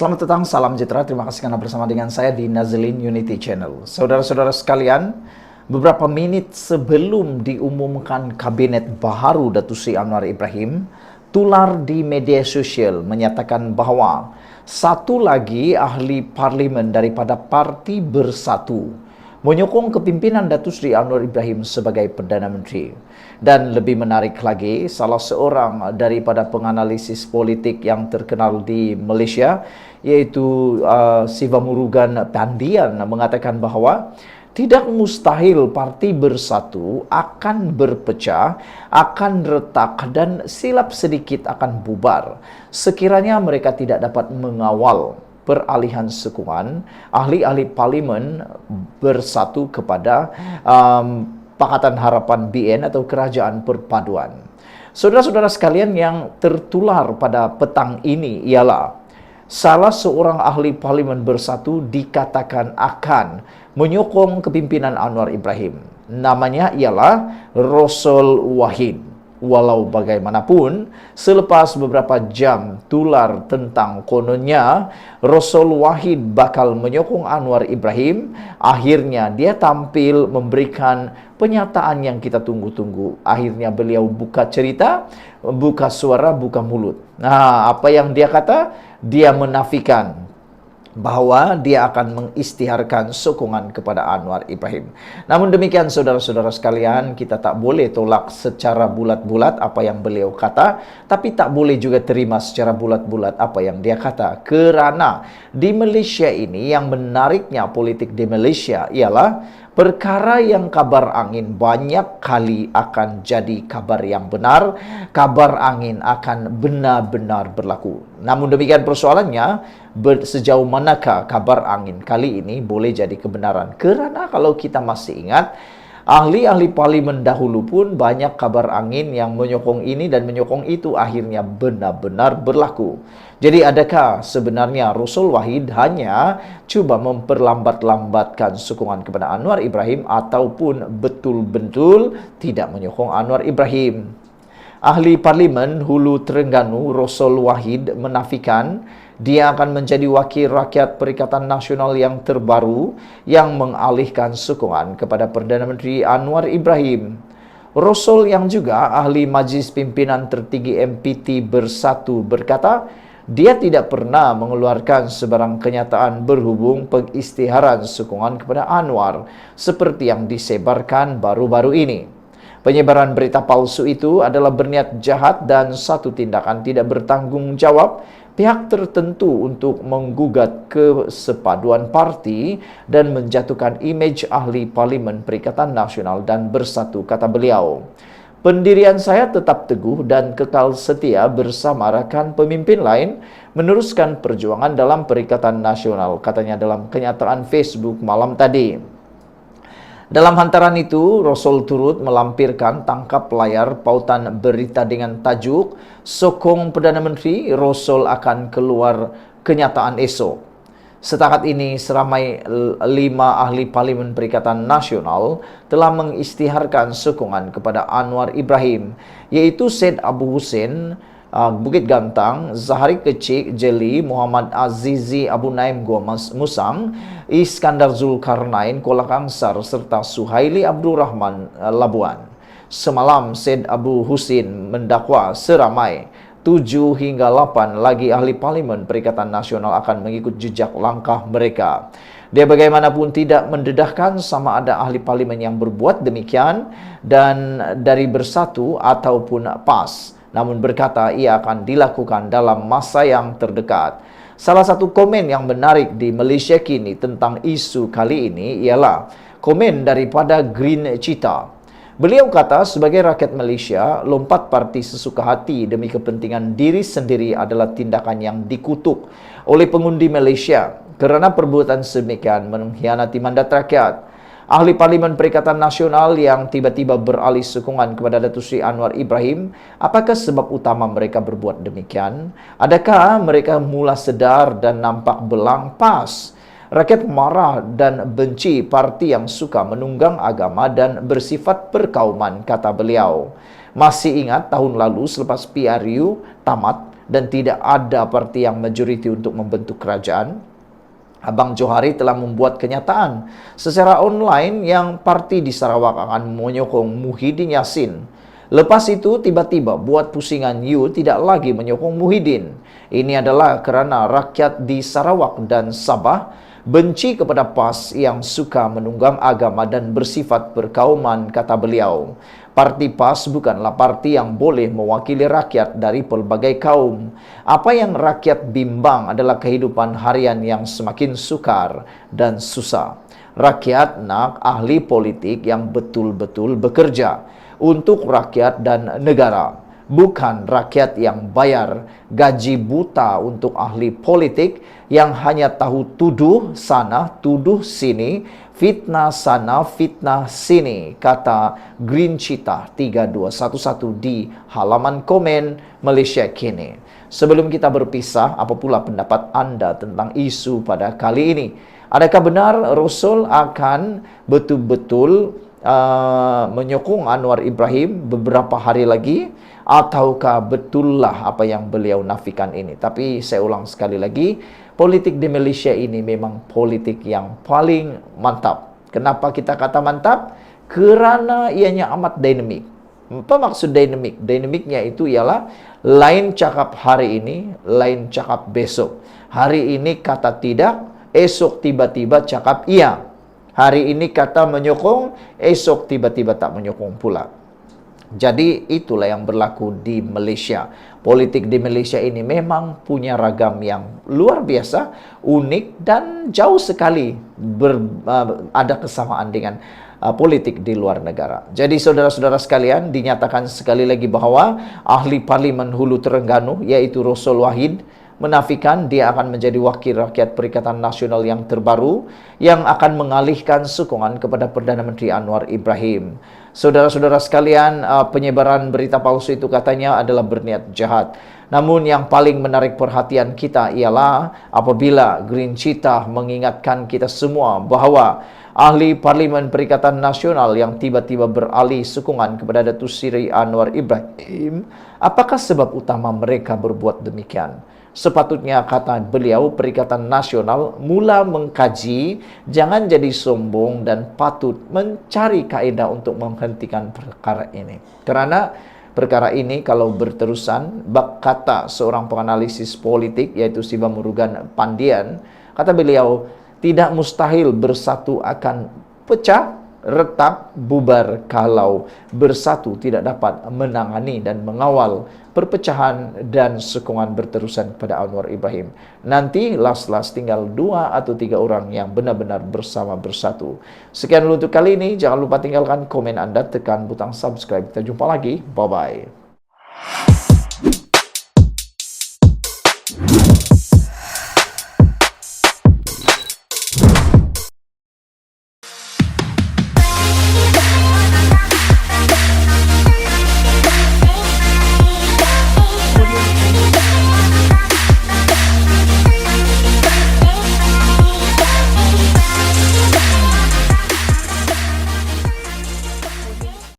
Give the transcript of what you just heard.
Selamat datang, salam sejahtera. Terima kasih karena bersama dengan saya di Nazlin Unity Channel. Saudara-saudara sekalian, beberapa menit sebelum diumumkan kabinet baru Datuk Seri Anwar Ibrahim, tular di media sosial menyatakan bahwa satu lagi ahli parlimen daripada Parti Bersatu menyokong kepimpinan Datuk Seri Anwar Ibrahim sebagai Perdana Menteri. Dan lebih menarik lagi, salah seorang daripada penganalisis politik yang terkenal di Malaysia, yaitu Siva Murugan Pandian, mengatakan bahawa tidak mustahil Parti Bersatu akan berpecah, akan retak dan silap sedikit akan bubar sekiranya mereka tidak dapat mengawal peralihan sokongan ahli-ahli parlimen bersatu kepada Pakatan Harapan BN atau Kerajaan Perpaduan. Saudara-saudara sekalian, yang tertular pada petang ini ialah salah seorang ahli parlimen bersatu dikatakan akan menyokong kepimpinan Anwar Ibrahim. Namanya ialah Rosol Wahid. Walau bagaimanapun, selepas beberapa jam tular tentang kononnya Rosol Wahid bakal menyokong Anwar Ibrahim, akhirnya dia tampil memberikan pernyataan yang kita tunggu-tunggu. Akhirnya beliau buka cerita, buka suara, buka mulut. Nah, apa yang dia kata? Dia menafikan bahawa dia akan mengisytiharkan sokongan kepada Anwar Ibrahim. Namun demikian, saudara-saudara sekalian, kita tak boleh tolak secara bulat-bulat apa yang beliau kata, tapi tak boleh juga terima secara bulat-bulat apa yang dia kata. Kerana di Malaysia ini, yang menariknya politik di Malaysia ialah perkara yang kabar angin banyak kali akan jadi kabar yang benar, kabar angin akan benar-benar berlaku. Namun demikian persoalannya, sejauh manakah kabar angin kali ini boleh jadi kebenaran? Kerana kalau kita masih ingat, ahli-ahli parlimen dahulu pun banyak kabar angin yang menyokong ini dan menyokong itu, akhirnya benar-benar berlaku. Jadi adakah sebenarnya Rosol Wahid hanya cuba memperlambat-lambatkan sokongan kepada Anwar Ibrahim ataupun betul-betul tidak menyokong Anwar Ibrahim? Ahli Parlimen Hulu Terengganu Rosol Wahid menafikan dia akan menjadi wakil rakyat Perikatan Nasional yang terbaru yang mengalihkan sokongan kepada Perdana Menteri Anwar Ibrahim. Rosol yang juga ahli Majlis Pimpinan Tertinggi MPT Bersatu berkata, dia tidak pernah mengeluarkan sebarang kenyataan berhubung pengisytiharan sokongan kepada Anwar seperti yang disebarkan baru-baru ini. Penyebaran berita palsu itu adalah berniat jahat dan satu tindakan tidak bertanggung jawab pihak tertentu untuk menggugat kesepaduan parti dan menjatuhkan imej ahli Parlimen Perikatan Nasional dan Bersatu, kata beliau. Pendirian saya tetap teguh dan kekal setia bersama rakan pemimpin lain meneruskan perjuangan dalam Perikatan Nasional, katanya dalam kenyataan Facebook malam tadi. Dalam hantaran itu, Rosol turut melampirkan tangkap layar pautan berita dengan tajuk "Sokong Perdana Menteri, Rosol akan keluar kenyataan esok". Setakat ini, seramai 5 ahli Parlimen Perikatan Nasional telah mengisytiharkan sokongan kepada Anwar Ibrahim, yaitu Syed Abu Hussein, Bukit Gantang, Zahari Kecik, Jeli, Muhammad Azizi Abu Naim Gua Musang, Iskandar Zulkarnain, Kuala Kangsar, serta Suhaili Abdul Rahman, Labuan. Semalam, Syed Abu Hussein mendakwa seramai 7 hingga 8 lagi ahli Parlimen Perikatan Nasional akan mengikut jejak langkah mereka. Dia bagaimanapun tidak mendedahkan sama ada ahli Parlimen yang berbuat demikian dan dari Bersatu ataupun PAS, namun berkata ia akan dilakukan dalam masa yang terdekat. Salah satu komen yang menarik di Malaysia kini tentang isu kali ini ialah komen daripada Green Cheetah. Beliau kata, sebagai rakyat Malaysia, lompat parti sesuka hati demi kepentingan diri sendiri adalah tindakan yang dikutuk oleh pengundi Malaysia kerana perbuatan sedemikian mengkhianati mandat rakyat. Ahli Parlimen Perikatan Nasional yang tiba-tiba beralih sokongan kepada Datuk Seri Anwar Ibrahim, apakah sebab utama mereka berbuat demikian? Adakah mereka mula sedar dan nampak belang pas? Rakyat marah dan benci parti yang suka menunggang agama dan bersifat perkauman, kata beliau. Masih ingat tahun lalu selepas PRU tamat, dan tidak ada parti yang majoriti untuk membentuk kerajaan, Abang Johari telah membuat kenyataan secara online yang parti di Sarawak akan menyokong Muhyiddin Yassin. Lepas itu tiba-tiba buat pusingan you tidak lagi menyokong Muhyiddin. Ini adalah kerana rakyat di Sarawak dan Sabah benci kepada PAS yang suka menunggang agama dan bersifat perkauman, kata beliau. Parti PAS bukanlah parti yang boleh mewakili rakyat dari pelbagai kaum. Apa yang rakyat bimbang adalah kehidupan harian yang semakin sukar dan susah. Rakyat nak ahli politik yang betul-betul bekerja untuk rakyat dan negara. Bukan rakyat yang bayar gaji buta untuk ahli politik yang hanya tahu tuduh sana, tuduh sini, fitnah sana, fitnah sini, kata Green Cheetah 3211 di halaman komen Malaysia Kini. Sebelum kita berpisah, apa pula pendapat anda tentang isu pada kali ini? Adakah benar Rasul akan betul-betul menyokong Anwar Ibrahim beberapa hari lagi, ataukah betullah apa yang beliau nafikan ini? Tapi saya ulang sekali lagi, politik di Malaysia ini memang politik yang paling mantap. Kenapa kita kata mantap? Kerana ianya amat dinamik. Apa maksud dinamik? Dinamiknya itu ialah lain cakap hari ini, lain cakap besok. Hari ini kata tidak, esok tiba-tiba cakap iya. Hari ini kata menyokong, esok tiba-tiba tak menyokong pula. Jadi itulah yang berlaku di Malaysia. Politik di Malaysia ini memang punya ragam yang luar biasa, unik dan jauh sekali ada kesamaan dengan politik di luar negara. Jadi saudara-saudara sekalian, dinyatakan sekali lagi bahawa ahli Parlimen Hulu Terengganu yaitu Rasul Wahid menafikan dia akan menjadi wakil rakyat Perikatan Nasional yang terbaru yang akan mengalihkan sokongan kepada Perdana Menteri Anwar Ibrahim. Saudara-saudara sekalian, penyebaran berita palsu itu katanya adalah berniat jahat. Namun yang paling menarik perhatian kita ialah apabila Green Cheetah mengingatkan kita semua bahawa ahli Parlimen Perikatan Nasional yang tiba-tiba beralih sokongan kepada Datuk Seri Anwar Ibrahim, apakah sebab utama mereka berbuat demikian? Sepatutnya, kata beliau, Perikatan Nasional mula mengkaji, jangan jadi sombong dan patut mencari kaedah untuk menghentikan perkara ini. Kerana perkara ini kalau berterusan, bak kata seorang penganalisis politik yaitu Siva Murugan Pandian, kata beliau, tidak mustahil bersatu akan pecah, retak, bubar kalau bersatu tidak dapat menangani dan mengawal perpecahan dan sokongan berterusan kepada Anwar Ibrahim. Nanti last tinggal 2 atau 3 orang yang benar-benar bersama bersatu. Sekian dulu untuk kali ini. Jangan lupa tinggalkan komen anda, tekan butang subscribe. Kita jumpa lagi. Bye-bye.